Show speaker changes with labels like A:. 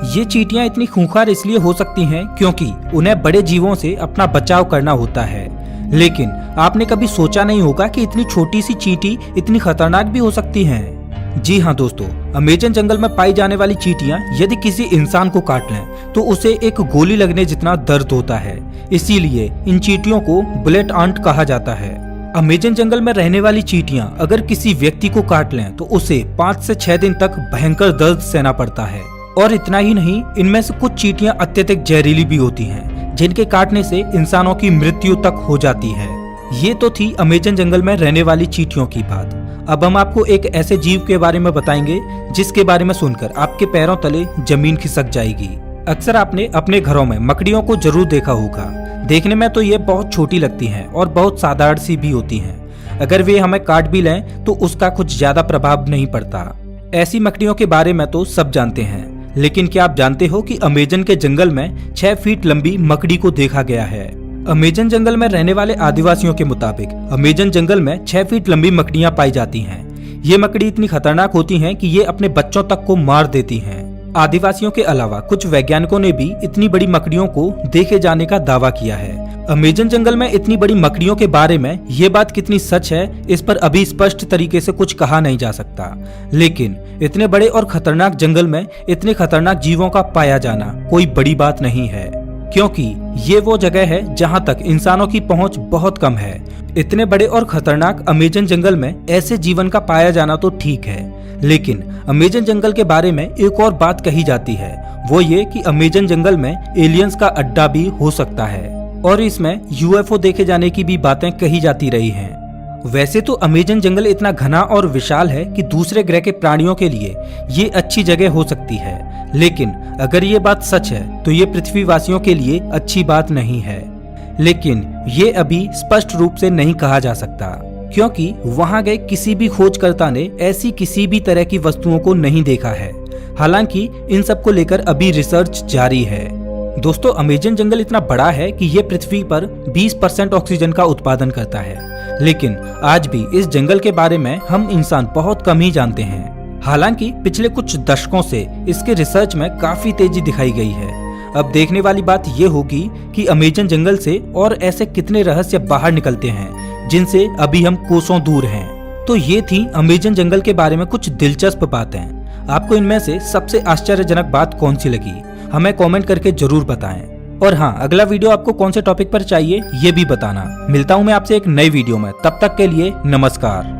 A: ये चींटियां इतनी खूंखार इसलिए हो सकती हैं क्योंकि उन्हें बड़े जीवों से अपना बचाव करना होता है। लेकिन आपने कभी सोचा नहीं होगा कि इतनी छोटी सी चींटी इतनी खतरनाक भी हो सकती हैं। जी हाँ दोस्तों, अमेज़न जंगल में पाई जाने वाली चींटियां यदि किसी इंसान को काट लें तो उसे एक गोली लगने जितना दर्द होता है। इसीलिए इन चींटियों को बुलेट आंट कहा जाता है। अमेज़न जंगल में रहने वाली चींटियां अगर किसी व्यक्ति को काट लें तो उसे 5 से 6 दिन तक भयंकर दर्द सहना पड़ता है। और इतना ही नहीं, इनमें से कुछ चींटियां अत्यधिक जहरीली भी होती हैं, जिनके काटने से इंसानों की मृत्यु तक हो जाती है। ये तो थी अमेज़न जंगल में रहने वाली चींटियों की बात। अब हम आपको एक ऐसे जीव के बारे में बताएंगे जिसके बारे में सुनकर आपके पैरों तले जमीन खिसक जाएगी। अक्सर आपने अपने घरों में मकड़ियों को जरूर देखा होगा। देखने में तो ये बहुत छोटी लगती हैं और बहुत साधारण सी भी होती हैं। अगर वे हमें काट भी लें तो उसका कुछ ज्यादा प्रभाव नहीं पड़ता। ऐसी मकड़ियों के बारे में तो सब जानते हैं, लेकिन क्या आप जानते हो कि अमेज़न के जंगल में 6 फीट लंबी मकड़ी को देखा गया है। अमेज़न जंगल में रहने वाले आदिवासियों के मुताबिक अमेज़न जंगल में 6 फीट लंबी मकड़ियां पाई जाती हैं। ये मकड़ी इतनी खतरनाक होती हैं कि ये अपने बच्चों तक को मार देती हैं। आदिवासियों के अलावा कुछ वैज्ञानिकों ने भी इतनी बड़ी मकड़ियों को देखे जाने का दावा किया है। अमेज़न जंगल में इतनी बड़ी मकड़ियों के बारे में ये बात कितनी सच है, इस पर अभी स्पष्ट तरीके से कुछ कहा नहीं जा सकता। लेकिन इतने बड़े और खतरनाक जंगल में इतने खतरनाक जीवों का पाया जाना कोई बड़ी बात नहीं है, क्योंकि ये वो जगह है जहां तक इंसानों की पहुंच बहुत कम है। इतने बड़े और खतरनाक अमेज़न जंगल में ऐसे जीवन का पाया जाना तो ठीक है, लेकिन अमेज़न जंगल के बारे में एक और बात कही जाती है, वो ये कि अमेज़न जंगल में एलियंस का अड्डा भी हो सकता है और इसमें यूएफओ देखे जाने की भी बातें कही जाती रही हैं। वैसे तो अमेज़न जंगल इतना घना और विशाल है कि दूसरे ग्रह के प्राणियों के लिए ये अच्छी जगह हो सकती है, लेकिन अगर ये बात सच है तो ये पृथ्वीवासियों के लिए अच्छी बात नहीं है। लेकिन ये अभी स्पष्ट रूप से नहीं कहा जा सकता, क्योंकि वहां गए किसी भी खोजकर्ता ने ऐसी किसी भी तरह की वस्तुओं को नहीं देखा है। हालांकि इन सब को लेकर अभी रिसर्च जारी है। दोस्तों, अमेज़न जंगल इतना बड़ा है कि ये पृथ्वी पर 20% ऑक्सीजन का उत्पादन करता है, लेकिन आज भी इस जंगल के बारे में हम इंसान बहुत कम ही जानते हैं। हालांकि पिछले कुछ दशकों से इसके रिसर्च में काफी तेजी दिखाई गई है। अब देखने वाली बात ये होगी कि अमेज़न जंगल से और ऐसे कितने रहस्य बाहर निकलते हैं जिनसे अभी हम कोसों दूर हैं। तो ये थी अमेज़न जंगल के बारे में कुछ दिलचस्प बातें। आपको इनमें से सबसे आश्चर्यजनक बात कौन सी लगी, हमें कमेंट करके जरूर बताएं। और हाँ, अगला वीडियो आपको कौन से टॉपिक पर चाहिए ये भी बताना। मिलता हूँ मैं आपसे एक नई वीडियो में, तब तक के लिए नमस्कार।